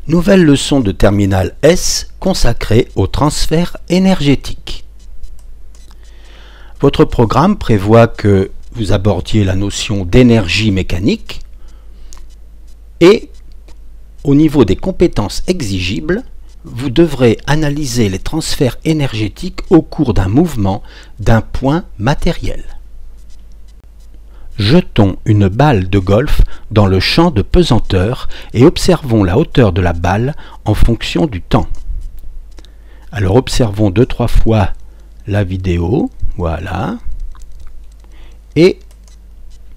Nouvelle leçon de terminale S consacrée au transfert énergétique. Votre programme prévoit que vous abordiez la notion d'énergie mécanique et au niveau des compétences exigibles, vous devrez analyser les transferts énergétiques au cours d'un mouvement d'un point matériel. Jetons une balle de golf dans le champ de pesanteur et observons la hauteur de la balle en fonction du temps. Alors observons 2-3 fois la vidéo, voilà, et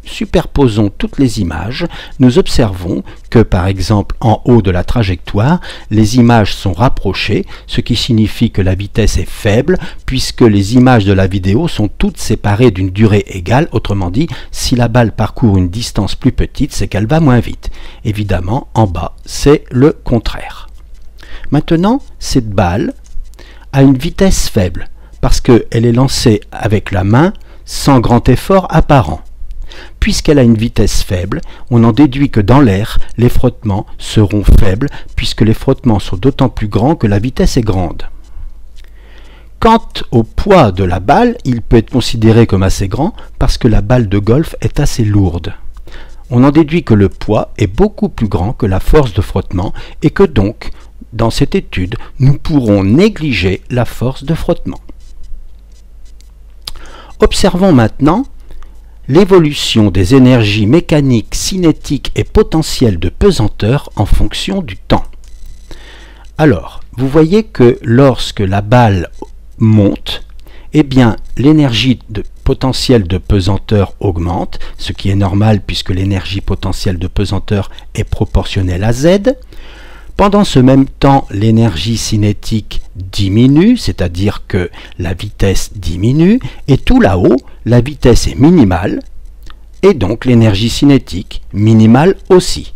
superposons toutes les images. Nous observons que par exemple en haut de la trajectoire, les images sont rapprochées, ce qui signifie que la vitesse est faible puisque les images de la vidéo sont toutes séparées d'une durée égale. Autrement dit, si la balle parcourt une distance plus petite, c'est qu'elle va moins vite. Évidemment, en bas, c'est le contraire. Maintenant, cette balle a une vitesse faible parce qu'elle est lancée avec la main sans grand effort apparent. Puisqu'elle a une vitesse faible, on en déduit que dans l'air, les frottements seront faibles puisque les frottements sont d'autant plus grands que la vitesse est grande. Quant au poids de la balle, il peut être considéré comme assez grand parce que la balle de golf est assez lourde. On en déduit que le poids est beaucoup plus grand que la force de frottement et que donc, dans cette étude, nous pourrons négliger la force de frottement. Observons maintenant l'évolution des énergies mécaniques, cinétiques et potentielles de pesanteur en fonction du temps. Alors, vous voyez que lorsque la balle monte, eh bien, l'énergie potentielle de pesanteur augmente, ce qui est normal puisque l'énergie potentielle de pesanteur est proportionnelle à Z. Pendant ce même temps, l'énergie cinétique diminue, c'est-à-dire que la vitesse diminue, et tout là-haut, la vitesse est minimale, et donc l'énergie cinétique minimale aussi.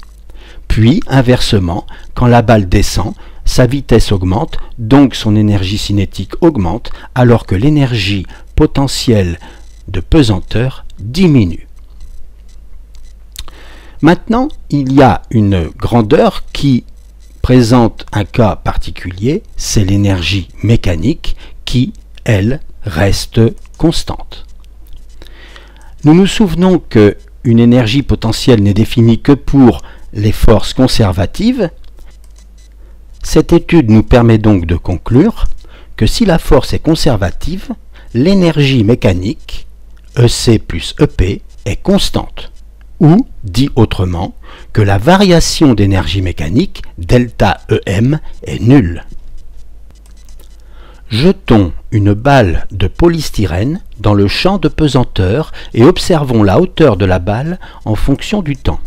Puis, inversement, quand la balle descend, sa vitesse augmente, donc son énergie cinétique augmente, alors que l'énergie potentielle de pesanteur diminue. Maintenant, il y a une grandeur qui présente un cas particulier, c'est l'énergie mécanique qui, elle, reste constante. Nous nous souvenons qu'une énergie potentielle n'est définie que pour les forces conservatives. Cette étude nous permet donc de conclure que si la force est conservative, l'énergie mécanique, EC plus EP, est constante. Ou, dit autrement, que la variation d'énergie mécanique, delta EM, est nulle. Jetons une balle de polystyrène dans le champ de pesanteur et observons la hauteur de la balle en fonction du temps.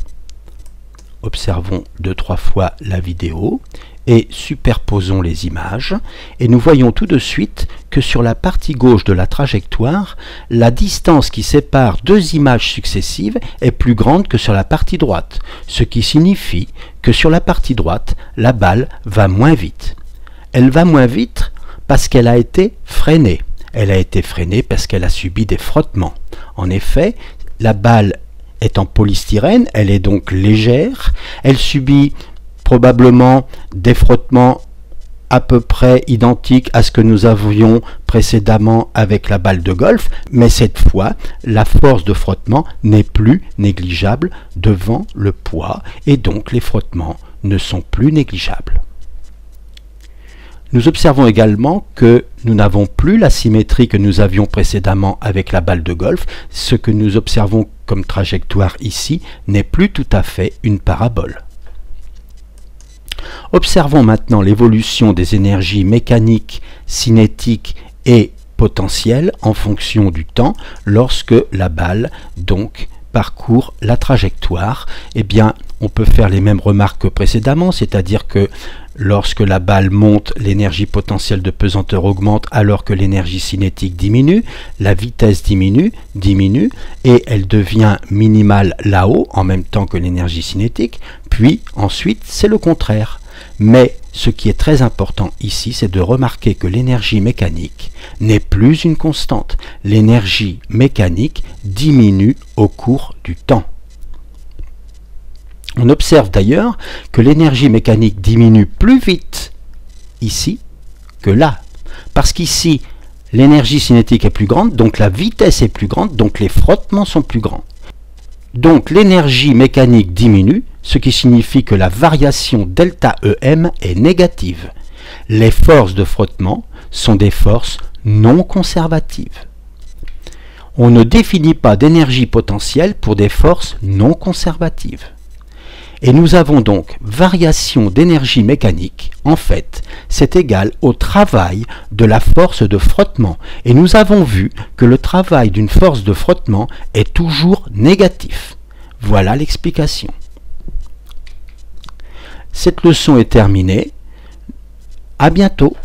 Observons 2-3 fois la vidéo et superposons les images et nous voyons tout de suite que sur la partie gauche de la trajectoire, la distance qui sépare deux images successives est plus grande que sur la partie droite, ce qui signifie que sur la partie droite, la balle va moins vite. Elle va moins vite parce qu'elle a été freinée. Elle a été freinée parce qu'elle a subi des frottements. En effet, la balle est en polystyrène, elle est donc légère, elle subit probablement des frottements à peu près identiques à ce que nous avions précédemment avec la balle de golf, mais cette fois, la force de frottement n'est plus négligeable devant le poids et donc les frottements ne sont plus négligeables. Nous observons également que nous n'avons plus la symétrie que nous avions précédemment avec la balle de golf. Ce que nous observons comme trajectoire ici n'est plus tout à fait une parabole. Observons maintenant l'évolution des énergies mécaniques, cinétiques et potentielles en fonction du temps lorsque la balle donc parcourt la trajectoire. Eh bien, on peut faire les mêmes remarques que précédemment, c'est-à-dire que lorsque la balle monte, l'énergie potentielle de pesanteur augmente alors que l'énergie cinétique diminue, la vitesse diminue et elle devient minimale là-haut en même temps que l'énergie cinétique, puis ensuite c'est le contraire. Mais ce qui est très important ici, c'est de remarquer que l'énergie mécanique n'est plus une constante. L'énergie mécanique diminue au cours du temps. On observe d'ailleurs que l'énergie mécanique diminue plus vite ici que là. Parce qu'ici, l'énergie cinétique est plus grande, donc la vitesse est plus grande, donc les frottements sont plus grands. Donc l'énergie mécanique diminue, ce qui signifie que la variation delta EM est négative. Les forces de frottement sont des forces non conservatives. On ne définit pas d'énergie potentielle pour des forces non conservatives. Et nous avons donc variation d'énergie mécanique. En fait, c'est égal au travail de la force de frottement. Et nous avons vu que le travail d'une force de frottement est toujours négatif. Voilà l'explication. Cette leçon est terminée. À bientôt.